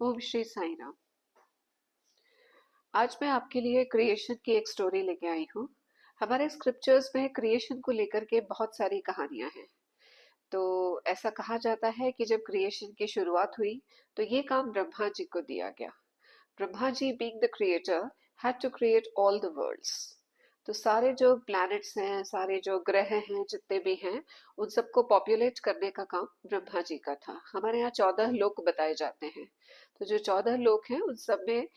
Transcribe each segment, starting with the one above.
ओम श्री साई राम। आज मैं आपके लिए क्रिएशन की एक स्टोरी लेके आई हूँ। हमारे स्क्रिप्चर्स में क्रिएशन को लेकर के बहुत सारी कहानियां हैं। तो ऐसा कहा जाता है कि जब क्रिएशन की शुरुआत हुई तो ये काम ब्रह्मा जी को दिया गया। Brahma ji being the creator had to create all the worlds. तो सारे जो प्लैनेट्स हैं, सारे जो ग्रह हैं, जितने भी हैं, उन सबको पॉपुलेट करने का काम ब्रह्मा जी का था। हमारे यहाँ 14 लोक बताए जाते हैं। तो जो 14 लोक हैं उन सब में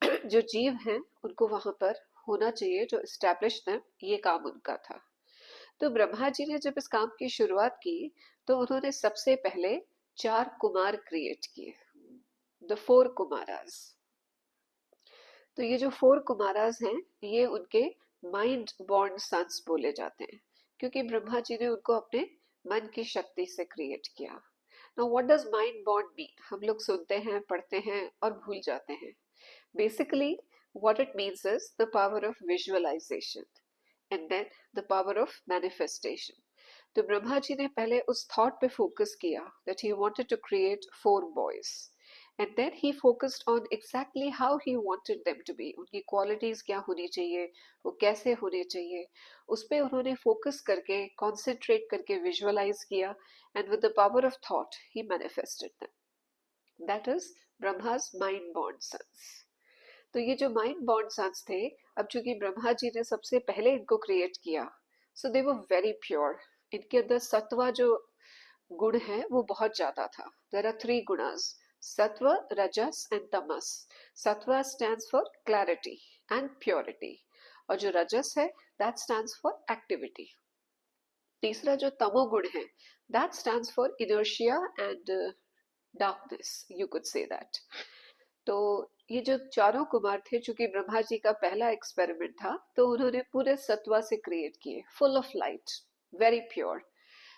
जो जीव हैं उनको वहां पर होना चाहिए, जो स्टैब्लिश है, ये काम उनका था। तो ब्रह्मा जी ने जब इस काम की शुरुआत की तो उन्होंने सबसे पहले 4 कुमार क्रिएट किए, द 4 कुमारास। तो ये जो 4 कुमारास हैं, ये उनके माइंड बॉर्न सन्स बोले जाते हैं, क्योंकि ब्रह्मा जी ने उनको अपने मन की शक्ति से क्रिएट किया। Now what does mind born mean? हम लोग सुनते हैं, पढ़ते हैं और भूल जाते हैं। Basically, what it means is the power of visualization and then the power of manifestation. तो ब्रह्मा जी ने पहले उस थॉट पे फोकस किया that he wanted to create 4 boys, and then he focused on exactly how he wanted them to be. उनकी qualities क्या होनी चाहिए, वो कैसे होने चाहिए, उस पे उन्होंने फोकस करके, कॉन्सेंट्रेट करके विजुअलाइज किया, and with the power of thought he manifested them. That is Brahma's mind born sons. तो ये जो माइंड बॉर्न सन्स थे, अब चूंकि ब्रह्मा जी ने सबसे पहले इनको क्रिएट किया, सो दे वर वेरी प्योर। इनके अंदर सत्वा जो गुण है वो बहुत ज्यादा था। देयर आर 3 गुणास, सत्व, rajas and tamas. Sattva stands for clarity and purity, और जो रजस है दैट स्टैंड्स फॉर एक्टिविटी। तीसरा जो तमोगुण है, that stands for inertia and darkness, you could say that. तो ये जो चारों कुमार थे, चूंकि ब्रह्मा जी का पहला एक्सपेरिमेंट था, तो उन्होंने पूरे सत्वा से क्रिएट किए, full of light, very pure.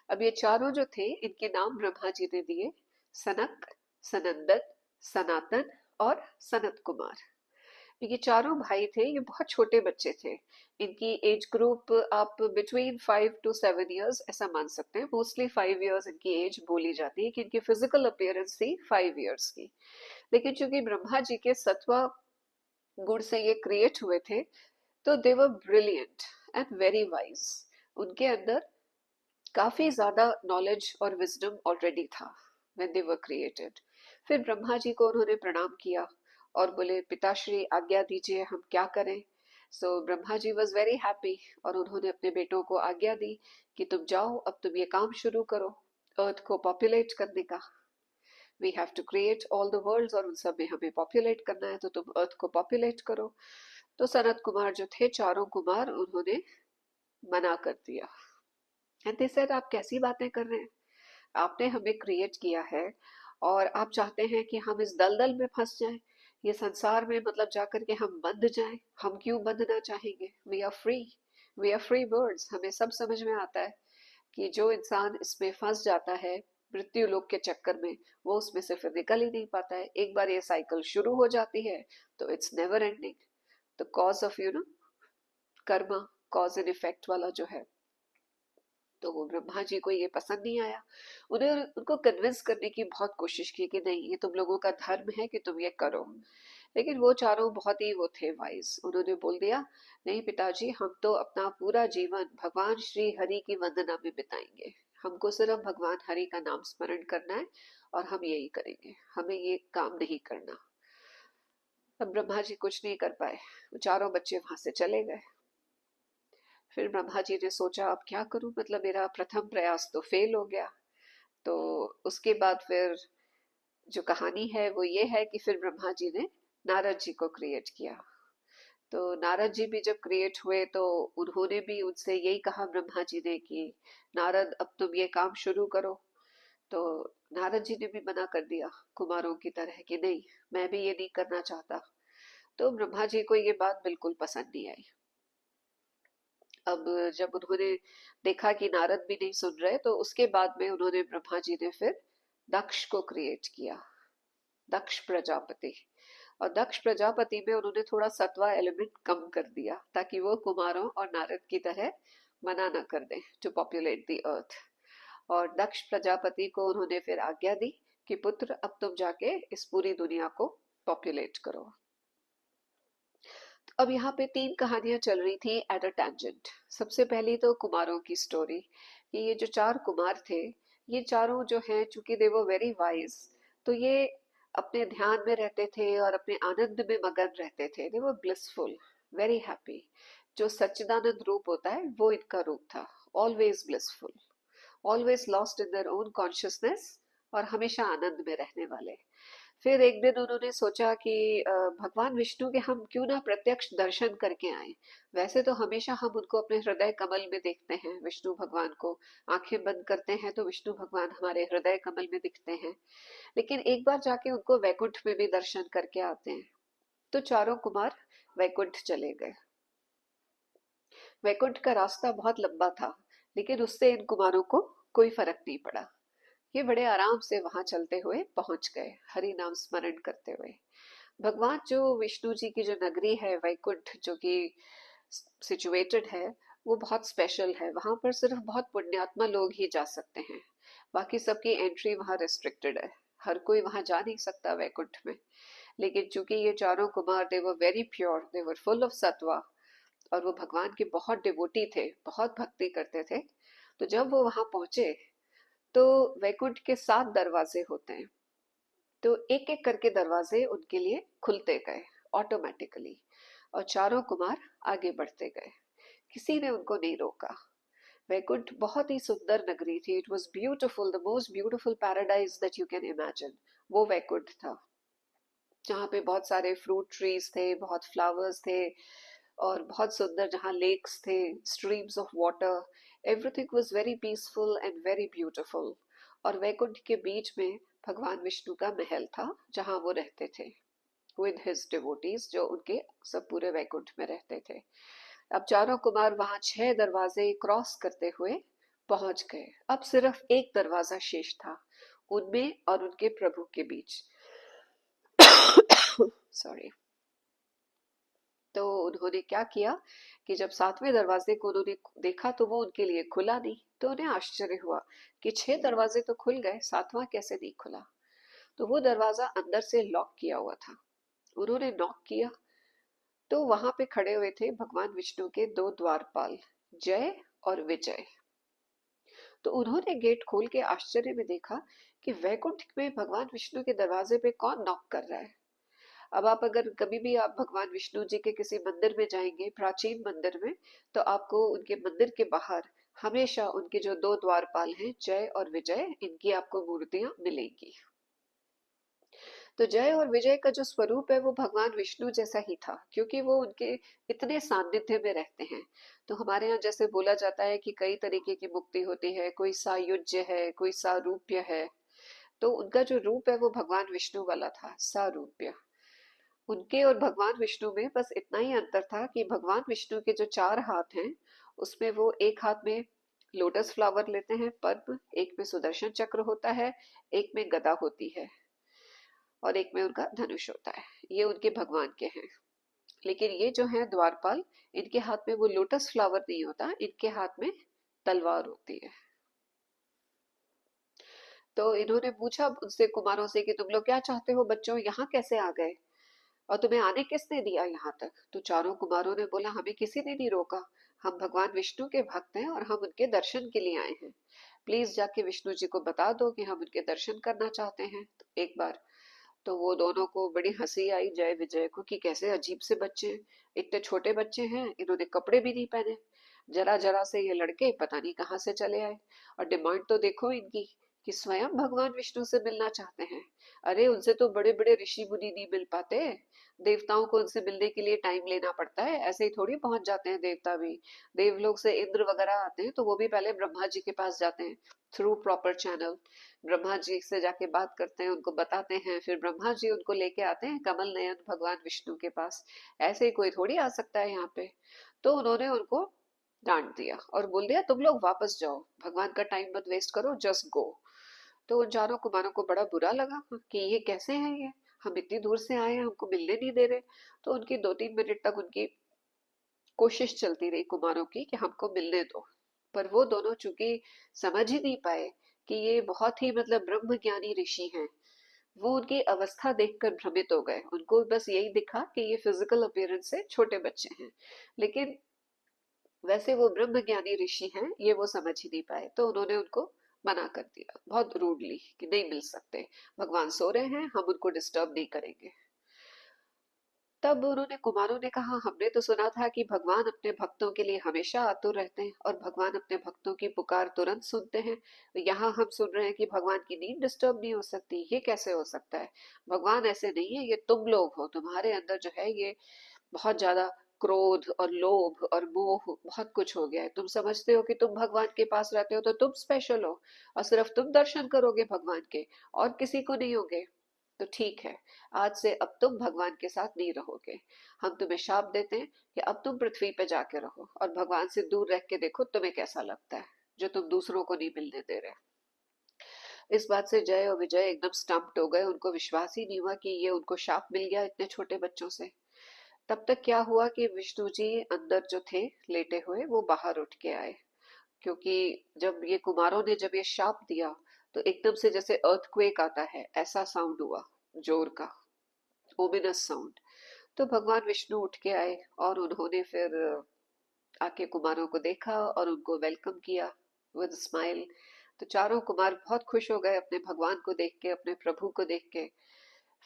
अब ये चारों जो थे, इनके नाम ब्रह्मा जी ने दिए, सनक, सनंदन, सनातन और सनत कुमार। ये चारों भाई थे, ये बहुत छोटे बच्चे थे। इनकी एज ग्रुप आप बिटवीन 5 to 7 years ऐसा मान सकते हैं। मोस्टली 5 years इनकी एज बोली जाती है कि इनकी फिजिकल अपीयरेंस थी 5 years की। लेकिन चूंकि ब्रह्मा जी के सत्वा गुण से ये क्रिएट हुए थे, तो they were brilliant and very wise. उनके अंदर काफी ज्यादा नॉलेज और विजडम ऑलरेडी था व्हेन दे वर क्रिएटेड। फिर ब्रह्मा जी को उन्होंने प्रणाम किया और बोले, पिताश्री आज्ञा दीजिए, हम क्या करें। सो Brahma ji was very happy, और उन्होंने अपने बेटों को आज्ञा दी कि तुम जाओ, अब तुम ये काम शुरू करो अर्थ को पॉपुलेट करने का। We have to create all the worlds, और उन सब में हमें पॉपुलेट करना है, तो तुम अर्थ को पॉपुलेट करो। तो सनत कुमार जो थे, चारों कुमार, उन्होंने मना कर दिया। एंड दे सेड, आप कैसी बातें कर रहे हैं, आपने हमें क्रिएट किया है और आप चाहते हैं कि हम इस दलदल में फंस जाएं, ये संसार में मतलब जाकर के हम बंध जाएं। हम क्यों बंधना चाहेंगे? We are free, we are free birds. हमें सब समझ में आता है कि जो इंसान इसमें फंस जाता है मृत्यु लोक के चक्कर में, वो उसमें से फिर निकल ही नहीं पाता है। एक बार ये साइकिल शुरू हो जाती है तो it's never ending. The cause of Karma, cause and effect वाला जो है, तो वो ब्रह्मा जी को ये पसंद नहीं आया। उन्हें उनको कन्विंस करने की बहुत कोशिश की कि नहीं, ये तुम लोगों का धर्म है कि तुम ये करो। लेकिन वो चारों बहुत ही वो थे वाइज। उन्होंने बोल दिया, नहीं पिताजी, हम तो अपना पूरा जीवन भगवान श्री हरि की वंदना में बिताएंगे। हमको सिर्फ भगवान हरि का नाम स्मरण करना है और हम यही करेंगे, हमें ये काम नहीं करना। अब ब्रह्मा जी कुछ नहीं कर पाए, वो चारों बच्चे वहां से चले गए। फिर ब्रह्मा जी ने सोचा, अब क्या करूं, मतलब मेरा प्रथम प्रयास तो फेल हो गया। तो उसके बाद फिर जो कहानी है वो ये है कि फिर ब्रह्मा जी ने नारद जी को क्रिएट किया। तो नारद जी भी जब क्रिएट हुए तो उन्होंने भी उनसे यही कहा ब्रह्मा जी ने कि नारद, अब तुम ये काम शुरू करो। तो नारद जी ने भी मना कर दिया कुमारों की तरह कि नहीं, मैं भी ये नहीं करना चाहता। तो ब्रह्मा जी को ये बात बिल्कुल पसंद नहीं आई। अब जब उन्होंने देखा कि नारद भी नहीं सुन रहे, तो उसके बाद में उन्होंने, ब्रह्मा जी ने फिर दक्ष को क्रिएट किया, दक्ष प्रजापति। और दक्ष प्रजापति में उन्होंने थोड़ा सत्वा एलिमेंट कम कर दिया, ताकि वो कुमारों और नारद की तरह मना न कर दें टू पॉपुलेट द अर्थ। और दक्ष प्रजापति को उन्होंने फिर आज्ञा दी कि पुत्र अब तुम जाके इस पूरी दुनिया को पॉपुलेट करो। अब यहाँ पे तीन कहानियां चल रही थी एट अ टेंजेंट। सबसे पहली तो कुमारों की स्टोरी, कि ये जो चार कुमार थे, ये चारों जो हैं चूंकि दे वो वेरी वाइज, तो ये अपने ध्यान में रहते थे और अपने आनंद में मगन रहते थे। दे वो ब्लिसफुल, वेरी हैप्पी। जो सच्चिदानंद रूप होता है वो इनका रूप था। Always blissful, always lost in their own consciousness, और हमेशा आनंद में रहने वाले। फिर एक दिन उन्होंने सोचा कि भगवान विष्णु के हम क्यों ना प्रत्यक्ष दर्शन करके आए। वैसे तो हमेशा हम उनको अपने हृदय कमल में देखते हैं, विष्णु भगवान को आंखें बंद करते हैं तो विष्णु भगवान हमारे हृदय कमल में दिखते हैं, लेकिन एक बार जाके उनको वैकुंठ में भी दर्शन करके आते हैं। तो चारों कुमार वैकुंठ चले गए। वैकुंठ का रास्ता बहुत लंबा था, लेकिन उससे इन कुमारों को कोई फर्क नहीं पड़ा। ये बड़े आराम से वहां चलते हुए पहुंच गए, हरि नाम स्मरण करते हुए। भगवान जो विष्णु जी की जो नगरी है वैकुंठ, जो कि सिचुएटेड है, वो बहुत स्पेशल है। वहां पर सिर्फ बहुत पुण्यात्मा लोग ही जा सकते हैं, बाकी सबकी एंट्री वहां रिस्ट्रिक्टेड है। हर कोई वहां जा नहीं सकता वैकुंठ में। लेकिन चूंकि ये चारों Kumar they were very pure, they were full of sattva, और वो भगवान के बहुत डिवोटी थे, बहुत भक्ति करते थे, तो जब वो वहां पहुंचे तो वैकुंठ के 7 दरवाजे होते हैं, तो एक एक करके दरवाजे उनके लिए खुलते गए ऑटोमेटिकली, और चारों कुमार आगे बढ़ते गए। किसी ने उनको नहीं रोका। वैकुंठ बहुत ही सुंदर नगरी थी। It was beautiful, the most beautiful paradise that you can imagine. वो वैकुंठ था, जहाँ पे बहुत सारे फ्रूट ट्रीज थे, बहुत फ्लावर्स थे, और बहुत सुंदर, जहाँ लेक्स थे, streams of water. Everything was very peaceful and very beautiful. और वैकुंठ के बीच में भगवान विष्णु का महल था, जहाँ वो रहते थे विद हिज डिवोटीज, जो उनके सब पूरे वैकुंठ में रहते थे। अब चारों कुमार वहां 6 दरवाजे क्रॉस करते हुए पहुंच गए। अब सिर्फ एक दरवाजा शेष था उनमें और उनके प्रभु के बीच। सॉरी। तो उन्होंने क्या किया कि जब 7वें दरवाजे को उन्होंने देखा तो वो उनके लिए खुला नहीं। तो उन्हें आश्चर्य हुआ कि 6 दरवाजे तो खुल गए, 7वां कैसे नहीं खुला। तो वो दरवाजा अंदर से लॉक किया हुआ था। उन्होंने नॉक किया तो वहां पे खड़े हुए थे भगवान विष्णु के 2 द्वारपाल, जय और विजय। तो उन्होंने गेट खोल के आश्चर्य में देखा कि वैकुंठ में भगवान विष्णु के दरवाजे पे कौन नॉक कर रहा है। अब आप अगर कभी भी आप भगवान विष्णु जी के किसी मंदिर में जाएंगे, प्राचीन मंदिर में, तो आपको उनके मंदिर के बाहर हमेशा उनके जो 2 द्वारपाल हैं, जय और विजय, इनकी आपको मूर्तियां मिलेंगी। तो जय और विजय का जो स्वरूप है वो भगवान विष्णु जैसा ही था, क्योंकि वो उनके इतने सानिध्य में रहते हैं। तो हमारे यहाँ जैसे बोला जाता है कि कई तरीके की मुक्ति होती है, कोई सायुज्य है, कोई सारूप्य है। तो उनका जो रूप है वो भगवान विष्णु वाला था, सारूप्य। उनके और भगवान विष्णु में बस इतना ही अंतर था कि भगवान विष्णु के जो 4 हाथ हैं, उसमें वो एक हाथ में लोटस फ्लावर लेते हैं, पद्म, एक में सुदर्शन चक्र होता है, एक में गदा होती है, और एक में उनका धनुष होता है। ये उनके भगवान के हैं। लेकिन ये जो है द्वारपाल, इनके हाथ में वो लोटस फ्लावर नहीं होता, इनके हाथ में तलवार होती है। तो इन्होंने पूछा उनसे, कुमारों से, कि तुम लोग क्या चाहते हो बच्चों, यहाँ कैसे आ गए, और तुम्हें आने किसने दिया यहाँ तक। तो चारों कुमारों ने बोला, हमें किसी ने नहीं रोका, हम भगवान विष्णु के भक्त हैं और हम उनके दर्शन के लिए आए हैं। प्लीज जाके विष्णु जी को बता दो कि हम उनके दर्शन करना चाहते हैं तो एक बार। तो वो दोनों को बड़ी हंसी आई, जय विजय को, कि कैसे अजीब से बच्चे हैं, इतने छोटे बच्चे हैं, इन्होंने कपड़े भी नहीं पहने, जरा जरा से ये लड़के पता नहीं कहाँ से चले आए। और डिमांड तो देखो इनकी, कि स्वयं भगवान विष्णु से मिलना चाहते हैं। अरे उनसे तो बड़े बड़े ऋषि मुनि नहीं मिल पाते, देवताओं को उनसे मिलने के लिए टाइम लेना पड़ता है, ऐसे ही थोड़ी पहुंच जाते हैं देवता भी। देवलोक से इंद्र वगैरह आते हैं तो वो भी पहले ब्रह्मा जी के पास जाते हैं, through proper channel. Brahma ji से जाके बात करते हैं, उनको बताते हैं, फिर ब्रह्मा जी उनको लेके आते हैं कमल नयन भगवान विष्णु के पास। ऐसे ही कोई थोड़ी आ सकता है यहाँ पे। तो उन्होंने उनको डांट दिया और बोल दिया, तुम लोग वापस जाओ, भगवान का टाइम मत वेस्ट करो, जस्ट गो। तो उन चारों कुमारों को बड़ा बुरा लगा कि ये कैसे हैं, ये हम इतनी दूर से आए हैं, हमको मिलने नहीं दे रहे। तो उनकी 2-3 मिनट तक उनकी कोशिश चलती रही कुमारों की कि हमको मिलने दो। पर वो दोनों चूंकि समझ ही नहीं पाए कि ये बहुत ही मतलब ब्रह्म ज्ञानी ऋषि हैं, वो उनकी अवस्था देखकर भ्रमित हो गए। उनको बस यही दिखा कि ये फिजिकल अपीयरेंस से छोटे बच्चे हैं, लेकिन वैसे वो ब्रह्म ज्ञानी ऋषि हैं, ये वो समझ ही नहीं पाए। तो उन्होंने उनको मना कर दिया बहुत रूडली कि नहीं मिल सकते, भगवान सो रहे हैं, हम उनको डिस्टर्ब नहीं करेंगे। तब उन्होंने कुमारों ने कहा, हमने तो सुना था कि भगवान अपने भक्तों के लिए हमेशा आतुर रहते हैं और भगवान अपने भक्तों की पुकार तुरंत सुनते हैं। यहाँ हम सुन रहे हैं कि भगवान की नींद डिस्टर्ब नहीं हो सकती, ये कैसे हो सकता है? भगवान ऐसे नहीं है, ये तुम लोग हो, तुम्हारे अंदर जो है ये बहुत ज्यादा क्रोध और लोभ और मोह बहुत कुछ हो गया है। तुम समझते हो कि तुम भगवान के पास रहते हो तो तुम स्पेशल हो और सिर्फ तुम दर्शन करोगे भगवान के, और किसी को नहीं होगे। तो ठीक है, आज से अब तुम भगवान के साथ नहीं रहोगे। हम तुम्हें शाप देते हैं कि अब तुम पृथ्वी पे जाके रहो और भगवान से दूर रह के देखो तुम्हें कैसा लगता है, जो तुम दूसरों को नहीं मिलने दे रहे। इस बात से जय और विजय एकदम स्टम्प्ड हो गए। उनको विश्वास ही नहीं हुआ कि ये उनको शाप मिल गया इतने छोटे बच्चों से। तब तक क्या हुआ कि विष्णु जी अंदर जो थे लेटे हुए, वो बाहर उठ के आए। क्योंकि जब ये कुमारों ने जब ये शाप दिया तो एकदम से जैसे अर्थक्वेक आता है ऐसा साउंड हुआ, जोर का ओमिनस साउंड। तो भगवान विष्णु उठ के आए और उन्होंने फिर आके कुमारों को देखा और उनको वेलकम किया विद स्माइल। तो चारों कुमार बहुत खुश हो गए अपने भगवान को देख के, अपने प्रभु को देख के।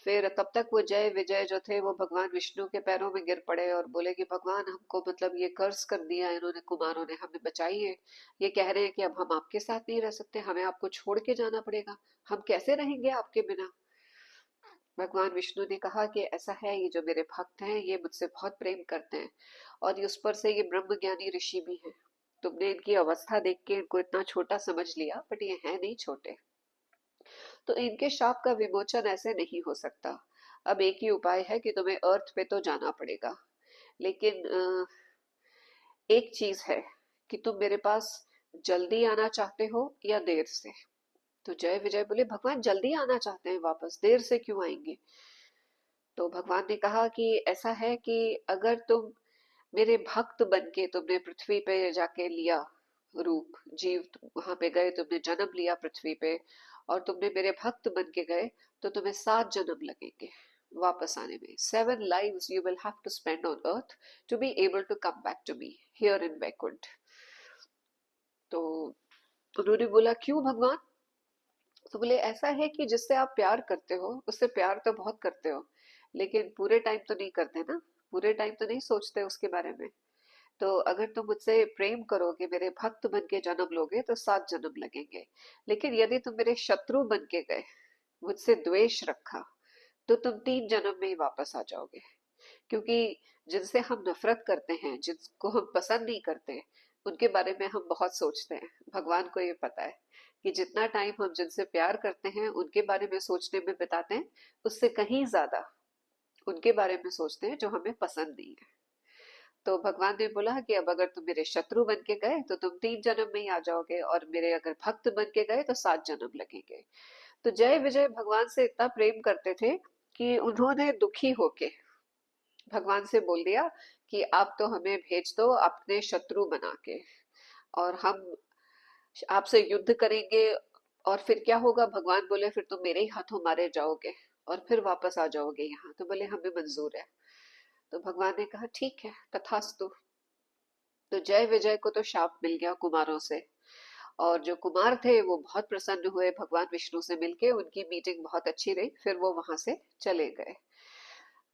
फिर तब तक वो जय विजय जो थे वो भगवान विष्णु के पैरों में गिर पड़े और बोले कि भगवान हमको मतलब ये कर्ज कर दिया इन्होंने, कुमारों ने, हमें बताइए। ये कह रहे हैं कि अब हम आपके साथ नहीं रह सकते, हमें आपको छोड़ के जाना पड़ेगा, हम कैसे रहेंगे आपके बिना? भगवान विष्णु ने कहा कि ऐसा है, ये जो मेरे भक्त हैं ये मुझसे बहुत प्रेम करते हैं और ये उस पर से ये ब्रह्म ज्ञानी ऋषि भी हैं। तुमने इनकी अवस्था देख के इनको इतना छोटा समझ लिया, बट ये है नहीं छोटे। तो इनके शाप का विमोचन ऐसे नहीं हो सकता। अब एक ही उपाय है कि तुम्हें अर्थ पे तो जाना पड़ेगा, लेकिन एक चीज है कि तुम मेरे पास जल्दी आना चाहते हो या देर से? तो जय विजय बोले, भगवान जल्दी आना चाहते हैं वापस, देर से क्यों आएंगे? तो भगवान ने कहा कि ऐसा है कि अगर तुम मेरे भक्त बन के तुमने पृथ्वी पे जाके लिया रूप, जीव वहां पे गए, तुमने जन्म लिया पृथ्वी पे और तुमने मेरे भक्त बन के गए, तो तुम्हें 7 जन्म लगेंगे वापस आने में। 7 lives you will have to spend on earth to be able to come back to me here in Vaikunt। तो उन्होंने बोला, क्यों भगवान? तो बोले, ऐसा है कि जिससे आप प्यार करते हो उससे प्यार तो बहुत करते हो, लेकिन पूरे टाइम तो नहीं करते ना, पूरे टाइम तो नहीं सोचते उसके बारे में। तो अगर तुम मुझसे प्रेम करोगे, मेरे भक्त बन के जन्म लोगे, तो 7 जन्म लगेंगे। लेकिन यदि तुम मेरे शत्रु बन के गए, मुझसे द्वेष रखा, तो तुम 3 जन्म में ही वापस आ जाओगे। क्योंकि जिनसे हम नफरत करते हैं, जिनको हम पसंद नहीं करते, उनके बारे में हम बहुत सोचते हैं। भगवान को ये पता है कि जितना टाइम हम जिनसे प्यार करते हैं उनके बारे में सोचने में बिताते हैं, उससे कहीं ज्यादा उनके बारे में सोचते हैं जो हमें पसंद नहीं है। तो भगवान ने बोला कि अब अगर तुम मेरे शत्रु बन के गए तो तुम 3 जन्म में ही आ जाओगे, और मेरे अगर भक्त बन के गए तो 7 जन्म लगेंगे। तो जय विजय भगवान से इतना प्रेम करते थे कि उन्होंने दुखी होके भगवान से बोल दिया कि आप तो हमें भेज दो अपने शत्रु बना के, और हम आपसे युद्ध करेंगे। और फिर क्या होगा? भगवान बोले, फिर तुम मेरे ही हाथों मारे जाओगे और फिर वापस आ जाओगे यहाँ। तो बोले, हमें मंजूर है। तो भगवान ने कहा, ठीक है, तथास्तु। तो जय विजय को तो शाप मिल गया कुमारों से, और जो कुमार थे वो बहुत प्रसन्न हुए भगवान विष्णु से मिलके, उनकी मीटिंग बहुत अच्छी रही, फिर वो वहां से चले गए।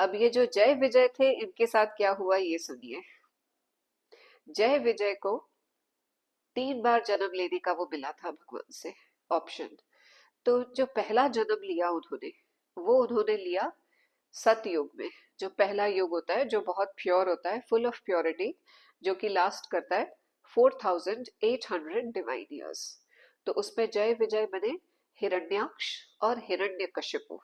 अब ये जो जय विजय थे, इनके साथ क्या हुआ ये सुनिए। जय विजय को 3 बार जन्म लेने का वो मिला था भगवान से ऑप्शन। तो जो पहला जन्म लिया उन्होंने, वो उन्होंने लिया सतयुग में। जो पहला युग होता है, जो बहुत प्योर होता है, फुल ऑफ प्योरिटी, जो कि लास्ट करता है 4800 डिवाइन ईयर्स। तो उसमें जय विजय बने हिरण्याक्ष और हिरण्यकशिपु।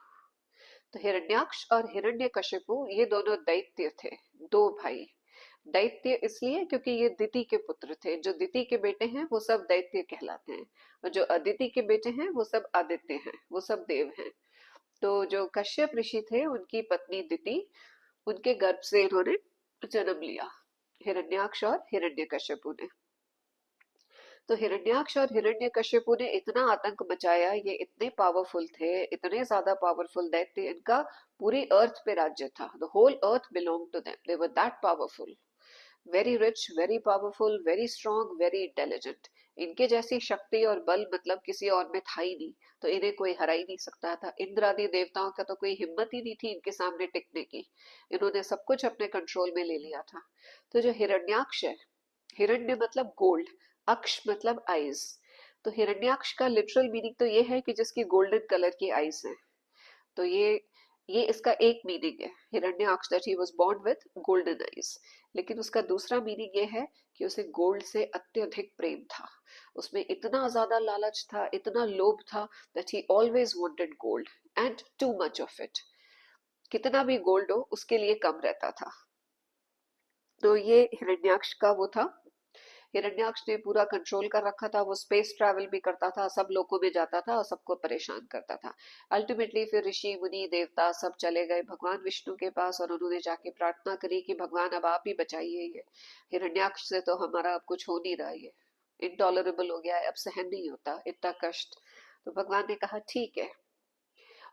तो हिरण्याक्ष और हिरण्यकशिपु ये दोनों दैत्य थे, 2 भाई। दैत्य इसलिए क्योंकि ये दिति के पुत्र थे। जो दिति के बेटे हैं वो सब दैत्य कहलाते हैं, और जो अदिति के बेटे हैं वो सब आदित्य हैं, वो सब देव हैं। तो जो कश्यप ऋषि थे, उनकी पत्नी दिति, उनके गर्भ से इन्होंने जन्म लिया, हिरण्याक्ष और हिरण्यकशिपु ने। तो हिरण्याक्ष और हिरण्यकशिपु ने इतना आतंक मचाया, ये इतने पावरफुल थे, इतने ज्यादा पावरफुल दैत्य, इनका पूरी अर्थ पे राज्य था। The whole earth belong to them, they were that powerful, very rich, very powerful, very strong, very intelligent. इनके जैसी शक्ति और बल मतलब किसी और में था ही नहीं, तो इन्हें कोई हरा ही नहीं सकता था। इंद्र आदि देवताओं का तो कोई हिम्मत ही नहीं थी इनके सामने टिकने की। इन्होंने सब कुछ अपने कंट्रोल में ले लिया था। तो जो हिरण्याक्ष है, हिरण्य मतलब गोल्ड, अक्ष मतलब आईज, तो हिरण्याक्ष का लिटरल मीनिंग तो ये है कि जिसकी गोल्डन कलर की आईज है। तो ये इसका एक मीनिंग है, Hiranyaksha, that he was born with golden eyes. लेकिन उसका दूसरा मीनिंग ये है कि उसे गोल्ड से अत्यधिक प्रेम था, उसमें इतना ज्यादा लालच था, इतना लोभ था, that he always wanted gold and too much of it. कितना भी गोल्ड हो उसके लिए कम रहता था। तो ये हिरण्याक्ष का वो था। हिरण्याक्ष ने पूरा कंट्रोल कर रखा था, वो स्पेस ट्रैवल भी करता था, सब लोगों में जाता था और सबको परेशान करता था। अल्टीमेटली फिर ऋषि मुनि देवता सब चले गए भगवान विष्णु के पास और उन्होंने जाके प्रार्थना करी कि भगवान अब आप ही बचाइए, ये हिरण्याक्ष से तो हमारा अब कुछ हो नहीं रहा, ये इनटॉलरेबल हो गया है, अब सहन नहीं होता इतना कष्ट। तो भगवान ने कहा ठीक है।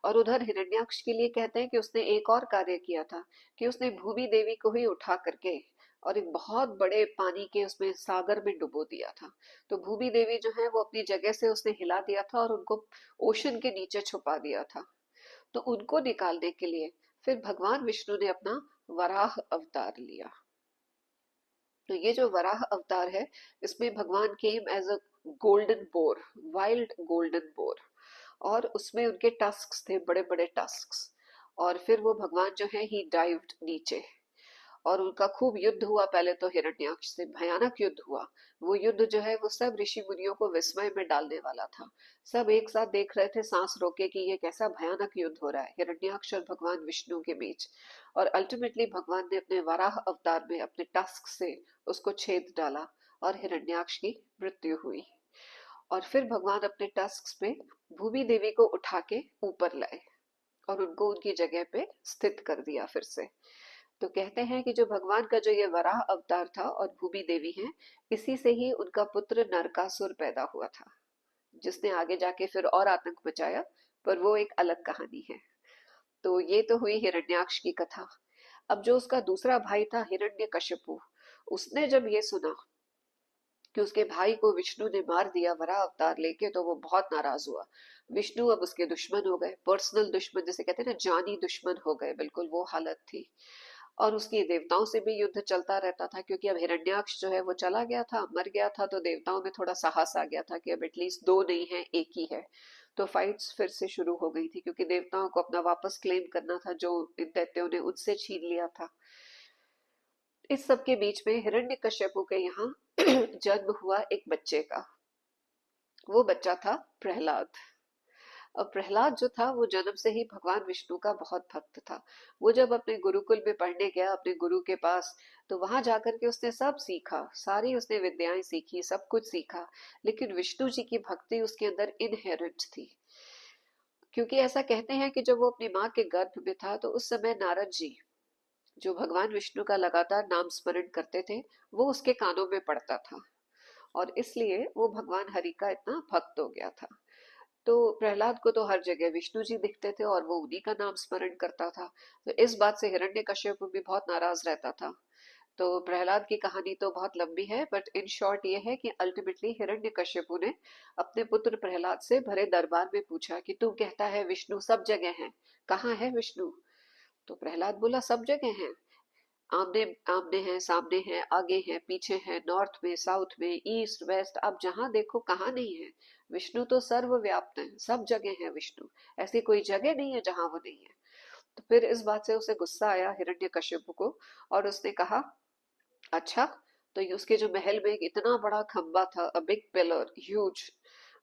और उधर हिरण्याक्ष के लिए कहते हैं कि उसने एक और कार्य किया था, कि उसने भूमि देवी को ही उठा करके और एक बहुत बड़े पानी के उसमें सागर में डुबो दिया था। तो भूमि देवी जो है वो अपनी जगह से उसने हिला दिया था और उनको ओशन के नीचे छुपा दिया था। तो उनको निकालने के लिए फिर भगवान विष्णु ने अपना वराह अवतार लिया। तो ये जो वराह अवतार है, इसमें भगवान came as a golden boar, wild golden boar, और उसमें उनके टस्क्स थे, बड़े बड़े टस्क्स। और फिर वो भगवान जो है ही डाइव्ड नीचे, और उनका खूब युद्ध हुआ। पहले तो हिरण्याक्ष से भयानक युद्ध हुआ। वो युद्ध जो है वो सब ऋषि मुनियों को विस्मय में डालने वाला था। सब एक साथ देख रहे थे सांस रोके कि ये कैसा भयानक युद्ध हो रहा है हिरण्याक्ष और भगवान विष्णु के बीच। और अल्टीमेटली भगवान ने अपने वराह अवतार में अपने टस्क से उसको छेद डाला और हिरण्याक्ष की मृत्यु हुई। और फिर भगवान अपने टस्क पे भूमि देवी को उठा के ऊपर लाए और उनको उनकी जगह पे स्थित कर दिया फिर से। तो कहते हैं कि जो भगवान का जो ये वराह अवतार था और भूमि देवी है, इसी से ही उनका पुत्र नरकासुर पैदा हुआ था, जिसने आगे जाके फिर और आतंक मचाया, पर वो एक अलग कहानी है। तो ये तो हुई हिरण्याक्ष की कथा। अब जो उसका दूसरा भाई था हिरण्यकशिपु, उसने जब ये सुना कि उसके भाई को विष्णु ने मार दिया वराह अवतार लेके, तो वो बहुत नाराज हुआ। विष्णु अब उसके दुश्मन हो गए, पर्सनल दुश्मन जिसे कहते हैं ना, जानी दुश्मन हो गए, बिल्कुल वो हालत थी। और उसकी देवताओं से भी युद्ध चलता रहता था, क्योंकि अब हिरण्याक्ष जो है वो चला गया था, मर गया था, तो देवताओं में थोड़ा साहस आ गया था कि अब एटलीस्ट दो नहीं है, एक ही है। तो फाइट्स फिर से शुरू हो गई थी, क्योंकि देवताओं को अपना वापस क्लेम करना था जो इन दैत्यों ने उनसे छीन लिया था। इस सब के बीच में हिरण्यकश्यपु के यहाँ जन्म हुआ एक बच्चे का। वो बच्चा था प्रहलाद। और प्रहलाद जो था वो जन्म से ही भगवान विष्णु का बहुत भक्त था। वो जब अपने गुरुकुल में पढ़ने गया अपने गुरु के पास, तो वहां जाकर के उसने सब सीखा, सारी उसने विद्याएं सीखी, सब कुछ सीखा। लेकिन विष्णु जी की भक्ति उसके अंदर इनहेरेंट थी। क्योंकि ऐसा कहते हैं कि जब वो अपनी माँ के गर्भ में था, तो उस समय नारद जी, जो भगवान विष्णु का लगातार नाम स्मरण करते थे, वो उसके कानों में पड़ता था, और इसलिए वो भगवान हरि का इतना भक्त हो गया था। तो प्रहलाद को तो हर जगह विष्णु जी दिखते थे और वो उन्हीं का नाम स्मरण करता था। तो इस बात से हिरण्यकश्यप भी बहुत नाराज रहता था। तो प्रहलाद की कहानी तो बहुत लंबी है, बट इन शॉर्ट ये है कि अल्टीमेटली हिरण्यकश्यपु ने अपने पुत्र प्रहलाद से भरे दरबार में पूछा कि तू कहता है विष्णु सब जगह है, कहाँ है विष्णु? तो प्रहलाद बोला सब जगह है, आमने आमने हैं, सामने हैं, आगे हैं, पीछे हैं, नॉर्थ में, साउथ में, ईस्ट वेस्ट, आप जहां देखो कहाँ नहीं है। विष्णु तो सर्वव्याप्त है, सब जगह है विष्णु, ऐसी कोई जगह नहीं है जहां वो नहीं है। तो फिर इस बात से उसे गुस्सा आया हिरण्यकश्यप को, और उसने कहा अच्छा, तो ये उसके जो महल में एक इतना बड़ा खंबा था, अ बिग पिलर, ह्यूज,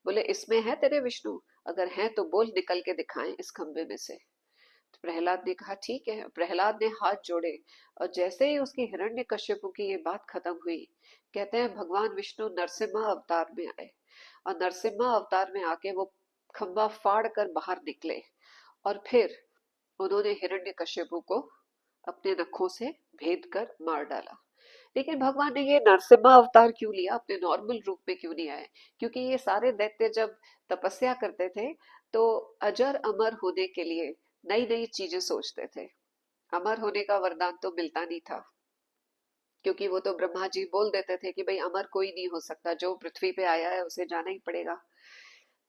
बोले इसमें है तेरे विष्णु? अगर है तो बोल, निकल के दिखाएं इस खंबे में से। तो प्रहलाद ने कहा ठीक है। प्रहलाद ने हाथ जोड़े, और जैसे ही उसकी हिरण्यकश्यपु की ये बात खत्म हुई, कहते हैं भगवान विष्णु नरसिम्हा अवतार में आए, और नरसिम्हा अवतार में आके वो खंबा फाड़ कर बाहर निकले, और फिर उन्होंने हिरण्यकश्यपु को अपने नखों से भेद कर मार डाला। लेकिन भगवान ने ये नरसिम्हा अवतार क्यों लिया, अपने नॉर्मल रूप में क्यों नहीं आए? क्योंकि ये सारे दैत्य जब तपस्या करते थे तो अजर अमर होने के लिए नई नई चीजें सोचते थे। अमर होने का वरदान तो मिलता नहीं था, क्योंकि वो तो ब्रह्मा जी बोल देते थे कि भाई अमर कोई नहीं हो सकता, जो पृथ्वी पे आया है उसे जाना ही पड़ेगा।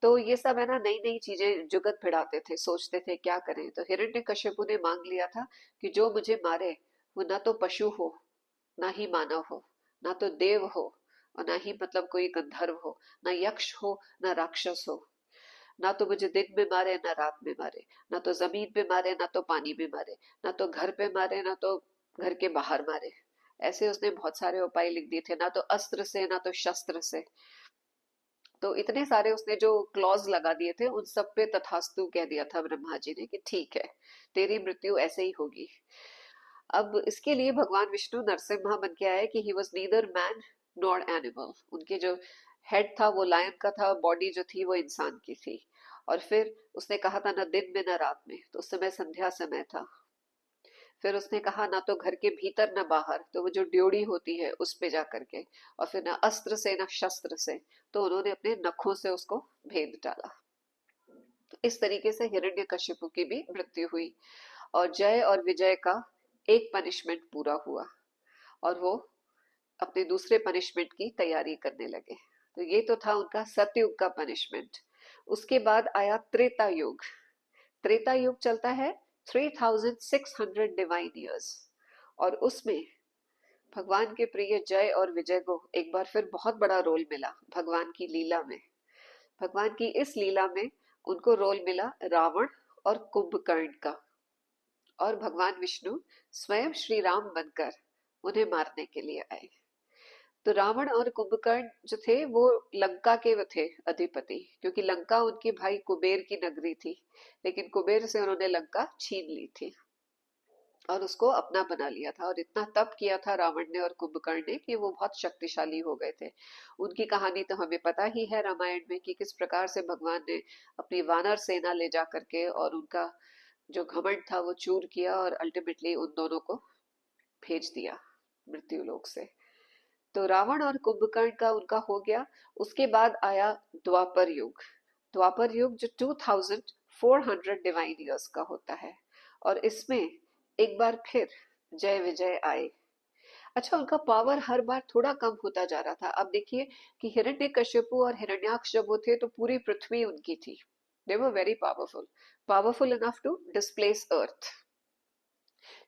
तो ये सब है ना, नई नई चीजें जुगत भिड़ाते थे, सोचते थे क्या करें। तो हिरण्यकश्यपु ने मांग लिया था कि जो मुझे मारे वो ना तो पशु हो, ना ही मानव हो, ना तो देव हो, और ना ही मतलब कोई गंधर्व हो, ना यक्ष हो, ना राक्षस हो। ना तो मुझे दिन में मारे ना रात में मारे, ना तो जमीन पे मारे ना तो पानी में मारे, ना तो घर पे मारे ना तो घर के बाहर मारे। ऐसे उसने बहुत सारे उपाय लिख दिए थे, ना तो अस्त्र से ना तो शस्त्र से। तो इतने सारे उसने जो क्लॉज लगा दिए थे उन सब पे तथास्तु कह दिया था ब्रह्मा जी ने कि ठीक है, तेरी मृत्यु ऐसे ही होगी। अब इसके लिए भगवान विष्णु नरसिम्हा बन के आए कि he was neither man nor animal. उनके जो हेड था वो लायन का था, बॉडी जो थी वो इंसान की थी। और फिर उसने कहा था न दिन में न रात में, तो उस समय संध्या समय था। फिर उसने कहा ना तो घर के भीतर न बाहर, तो वो जो ड्योढ़ी होती है उस पे जा करके। और फिर न अस्त्र से न शस्त्र से, तो उन्होंने अपने नखों से उसको भेद डाला। तो इस तरीके से हिरण्यकशिपु की भी मृत्यु हुई और जय और विजय का एक पनिशमेंट पूरा हुआ और वो अपने दूसरे पनिशमेंट की तैयारी करने लगे। तो ये तो था उनका सतयुग का पनिशमेंट। उसके बाद आया त्रेता युग। त्रेता युग चलता है 3600 डिवाइन ईयर्स, और उसमें भगवान के प्रिय जय और विजय को एक बार फिर बहुत बड़ा रोल मिला भगवान की लीला में। भगवान की इस लीला में उनको रोल मिला रावण और कुंभकर्ण का, और भगवान विष्णु स्वयं श्री राम बनकर उन्हें मारने के लिए आए। तो रावण और कुंभकर्ण जो थे वो लंका के वो थे अधिपति, क्योंकि लंका उनके भाई कुबेर की नगरी थी, लेकिन कुबेर से उन्होंने लंका छीन ली थी और उसको अपना बना लिया था। और इतना तप किया था रावण ने और कुंभकर्ण ने कि वो बहुत शक्तिशाली हो गए थे। उनकी कहानी तो हमें पता ही है रामायण में कि किस प्रकार से भगवान ने अपनी वानर सेना ले जा करके और उनका जो घमंड था वो चूर किया और अल्टीमेटली उन दोनों को भेज दिया मृत्यु लोक से। तो रावण और कुंभकर्ण का उनका हो गया। उसके बाद आया द्वापर युग। द्वापर युग जो 2400 डिवाइन ईयर्स का होता है, और इसमें एक बार फिर जय विजय आए। अच्छा, उनका पावर हर बार थोड़ा कम होता जा रहा था। अब देखिए कि हिरण्यकश्यपु और हिरण्याक्ष जब वो थे तो पूरी पृथ्वी उनकी थी। They were very powerful, powerful enough to displace earth.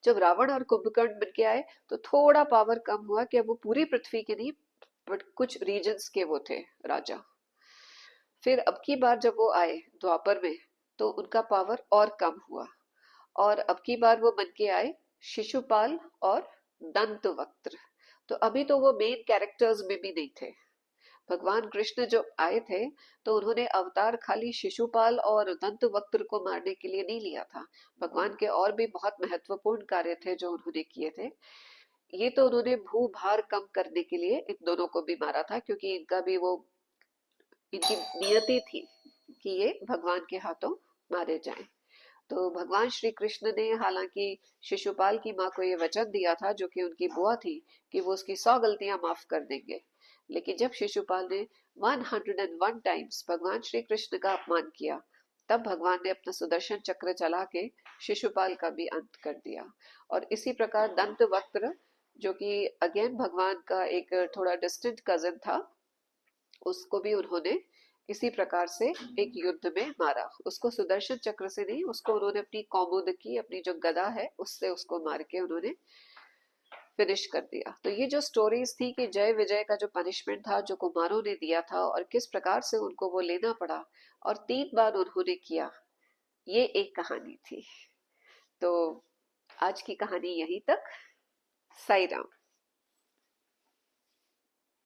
जब रावण और कुंभकर्ण बन के आए तो थोड़ा पावर कम हुआ कि अब वो पूरी पृथ्वी के नहीं, बट कुछ रीजन्स के वो थे राजा। फिर अब की बार जब वो आए द्वापर में तो उनका पावर और कम हुआ, और अब की बार वो बन के आए शिशुपाल और दंतवक्त्र। तो अभी तो वो मेन कैरेक्टर्स में भी नहीं थे। भगवान कृष्ण जो आए थे तो उन्होंने अवतार खाली शिशुपाल और दंतवक्त्र को मारने के लिए नहीं लिया था। भगवान के और भी बहुत महत्वपूर्ण कार्य थे जो उन्होंने किए थे। ये तो उन्होंने भू भार कम करने के लिए इन दोनों को भी मारा था, क्योंकि इनका भी वो, इनकी नियति थी कि ये भगवान के हाथों मारे जाएं। तो भगवान श्री कृष्ण ने हालांकि शिशुपाल की माँ को ये वचन दिया था, जो कि उनकी बुआ थी, कि वो उसकी 100 गलतियां माफ कर देंगे। लेकिन जब शिशुपाल ने 101 टाइम्स भगवान श्री कृष्ण का अपमान किया, तब भगवान ने अपना सुदर्शन चक्र चला के शिशुपाल का भी अंत कर दिया। और इसी प्रकार दंत वक्त्र, जो कि अगेन भगवान का एक थोड़ा डिस्टेंट कजन था, उसको भी उन्होंने इसी प्रकार से एक युद्ध में मारा। उसको सुदर्शन चक्र से नहीं, उसको उन्होंने अपनी कौमुदकी, अपनी जो गदा है उससे उसको मार के उन्होंने फिनिश कर दिया। तो ये जो स्टोरीज थी कि जय विजय का जो पनिशमेंट था जो कुमारों ने दिया था और किस प्रकार से उनको वो लेना पड़ा और 3 बार उन्होंने किया, ये एक कहानी थी। तो आज की कहानी यहीं तक। साई राम।